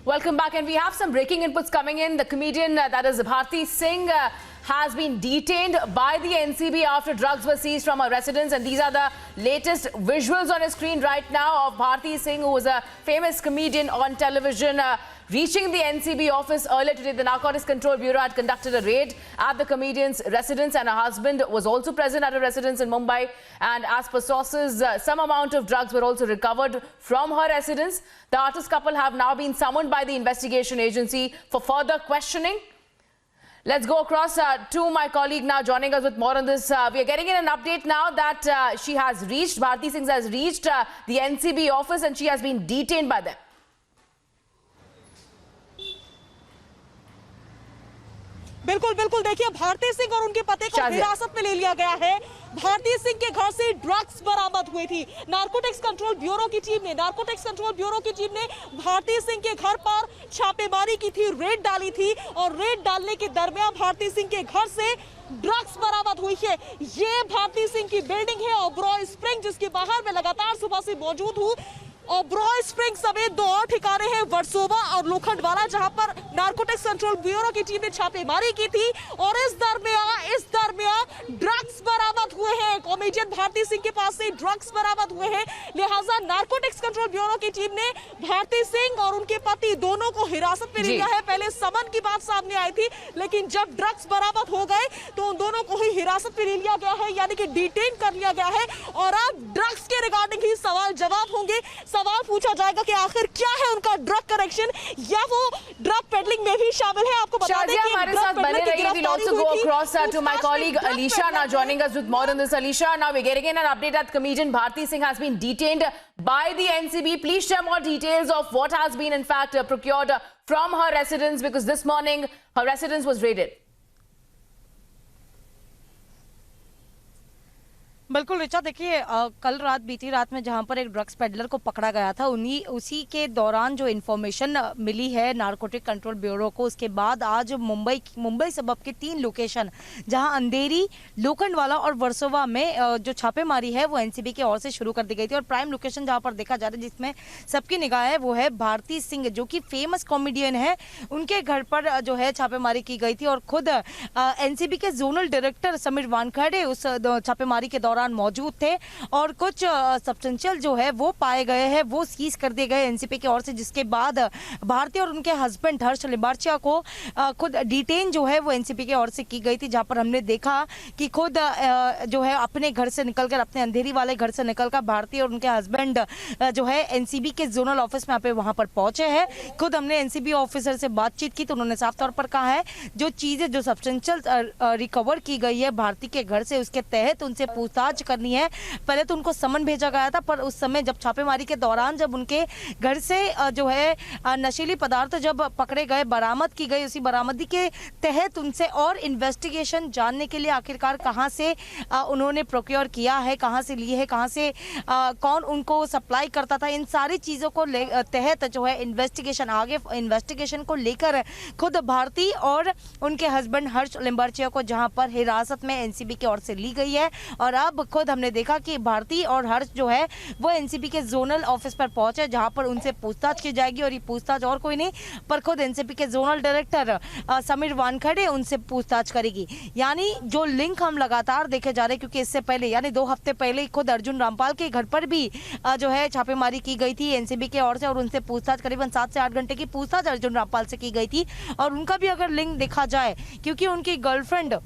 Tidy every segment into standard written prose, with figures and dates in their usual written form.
Welcome back, and we have some breaking inputs coming in. The comedian that is Bharti Singh has been detained by the NCB after drugs were seized from her residence, and these are the latest visuals on your screen right now of Bharti Singh, who was a famous comedian on television, reaching the NCB office earlier today. The Narcotics Control Bureau had conducted a raid at the comedian's residence, and her husband was also present at a residence in Mumbai. And as per sources, some amount of drugs were also recovered from her residence. The artist couple have now been summoned by the investigation agency for further questioning. Let's go across to my colleague now joining us with more on this. We are getting in an update now that Bharti Singh has reached the NCB office and she has been detained by them. बिल्कुल बिल्कुल देखिए, भारती सिंह और उनके पति को हिरासत में ले लिया गया है। भारती सिंह के घर से ड्रग्स बरामद हुई थी। नारकोटिक्स कंट्रोल ब्यूरो की टीम ने भारती सिंह के घर पर छापेमारी की थी, रेड डाली थी, और रेड डालने के दरमियान भारती सिंह के घर से ड्रग्स बरामद हुई है। ये भारती सिंह की बिल्डिंग है ओबरॉय स्प्रिंग, जिसके बाहर में लगातार सुबह से मौजूद हूँ। ओबरॉय स्प्रिंग समेत दो और ठिकाने हैं, वर्सोवा और लोखंडवाला, जहां पर नारकोटिक्स कंट्रोल ब्यूरो की टीम ने छापेमारी की थी। और इस दरमियान ड्रग्स बरामद हुए हैं। कॉमेडियन भारती सिंह के पास से ड्रग्स बरामद हुए हैं। लिहाजा नारकोटिक्स कंट्रोल ब्यूरो की टीम ने भारती सिंह और उनके पति दोनों को हिरासत में लिया है। पहले समन की बात सामने आई थी, लेकिन जब ड्रग्स बरामद हो गए तो उन दोनों को ही हिरासत में ले लिया गया है, यानी कि डिटेन कर लिया गया है। और अब ड्रग्स के रिगार्डिंग ही सवाल जवाब होंगे। सवाल पूछा जाएगा कि आखिर क्या है उनका ड्रग करेक्शन, या वो ड्रग पेडलिंग में भी शामिल है। आपको बता दें कि हमारे साथ बने रहिए। We'll also go across to my colleague Alisha now joining us with more on this. Alisha, now we're getting in an update that comedian Bharti Singh has been detained by the NCB. Please share more details of what has been in fact procured from her residence, because this morning her residence was raided. बिल्कुल रिचा, देखिए कल रात बीती रात में जहां पर एक ड्रग्स पेडलर को पकड़ा गया था, उसी के दौरान जो इन्फॉर्मेशन मिली है नारकोटिक कंट्रोल ब्यूरो को, उसके बाद आज मुंबई सबब के 3 लोकेशन जहां अंधेरी, लोखंडवाला और वर्सोवा में जो छापेमारी है वो एनसीबी की ओर से शुरू कर दी गई थी। और प्राइम लोकेशन जहां पर देखा जा रहा है, जिसमें सबकी निगाह है, वो है भारती सिंह, जो कि फेमस कॉमेडियन है। उनके घर पर जो है छापेमारी की गई थी और खुद एनसीबी के जोनल डायरेक्टर समीर वानखेड़े उस छापेमारी के दौरान मौजूद थे। और कुछ सब्सटेंशियल जो है वो पाए गए हैं, वो सीज कर दिए गए एनसीबी की ओर से, जिसके बाद भारती और उनके हस्बैंड हर्ष लिंबाचिया को खुद डिटेन जो है वो एनसीबी की ओर से की गई थी। जहां पर हमने देखा कि खुद जो है अपने घर से निकलकर, अपने अंधेरी वाले घर से निकलकर भारती और उनके हस्बैंड जो है एनसीबी के जोनल ऑफिस में वहां पर पहुंचे हैं। खुद हमने एनसीबी ऑफिसर से बातचीत की तो उन्होंने साफ तौर पर कहा है जो चीजें, जो सब्सटेंशियल रिकवर की गई है भारती के घर से, उसके तहत उनसे पूछताछ करनी है। पहले तो उनको समन भेजा गया था, पर उस समय जब छापेमारी के दौरान जब उनके घर से जो है नशीली पदार्थ जब पकड़े गए, बरामद की गई, उसी बरामदी के तहत उनसे और इन्वेस्टिगेशन जानने के लिए आखिरकार कहां से उन्होंने प्रोक्योर किया है, कहां से लिए है, कहां से कौन उनको सप्लाई करता था, इन सारी चीजों को तहत जो है इन्वेस्टिगेशन को लेकर खुद भारती और उनके हस्बैंड हर्ष लिंबाचिया को जहां पर हिरासत में एनसीबी की ओर से ली गई है। और अब खुद हमने देखा कि भारती और हर्ष जो है वो एनसीबी के जोनल ऑफिस पर पहुंचे, जहां पर उनसे पूछताछ की जाएगी। और ये पूछताछ और कोई नहीं पर खुद एनसीबी के जोनल डायरेक्टर समीर वानखेड़े उनसे पूछताछ करेगी। यानी जो लिंक हम लगातार देखे जा रहे हैं, क्योंकि इससे पहले यानी 2 हफ्ते पहले खुद अर्जुन रामपाल के घर पर भी जो है छापेमारी की गई थी एनसीबी की ओर से, और उनसे पूछताछ करीबन 7 से 8 घंटे की पूछताछ अर्जुन रामपाल से की गई थी। और उनका भी अगर लिंक देखा जाए, क्योंकि उनकी गर्लफ्रेंड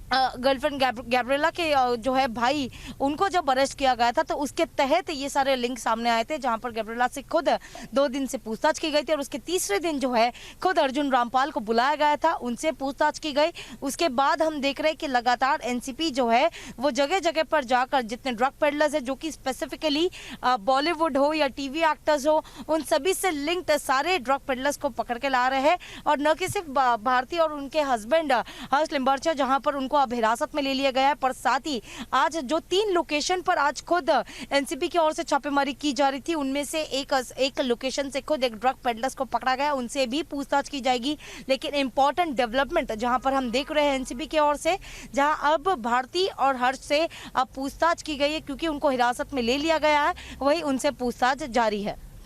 गैब्रिएला के जो है भाई, उनको जब अरेस्ट किया गया था तो उसके तहत ये सारे लिंक सामने आए थे, जहां पर गैब्रिएला से खुद 2 दिन से पूछताछ की गई थी। और उसके तीसरे दिन जो है खुद अर्जुन रामपाल को बुलाया गया था, उनसे पूछताछ की गई। उसके बाद हम देख रहे हैं कि लगातार एनसीबी जो है वो जगह जगह पर जाकर जितने ड्रग पेडलर्स है, जो कि स्पेसिफिकली बॉलीवुड हो या टीवी एक्टर्स हो, उन सभी से लिंक्ड सारे ड्रग पेडलर्स को पकड़ के ला रहे हैं। और न कि सिर्फ भारती और उनके हस्बैंड हर्ष लिंबाचिया जहां पर उनको अब हिरासत में ले लिया गया है, पर साथ ही आज जो 3 लोकेशन पर आज खुद एनसीबी की ओर से छापेमारी की जा रही थी, उनमें से एक लोकेशन से खुद एक ड्रग पेडलर्स को पकड़ा गया, उनसे भी पूछताछ की जाएगी। लेकिन इंपॉर्टेंट डेवलपमेंट जहां पर हम देख रहे हैं एनसीबी की ओर से, जहां अब भारती और हर्ष से अब पूछताछ की गई है, क्योंकि उनको हिरासत में ले लिया गया है, वही उनसे पूछताछ जारी है।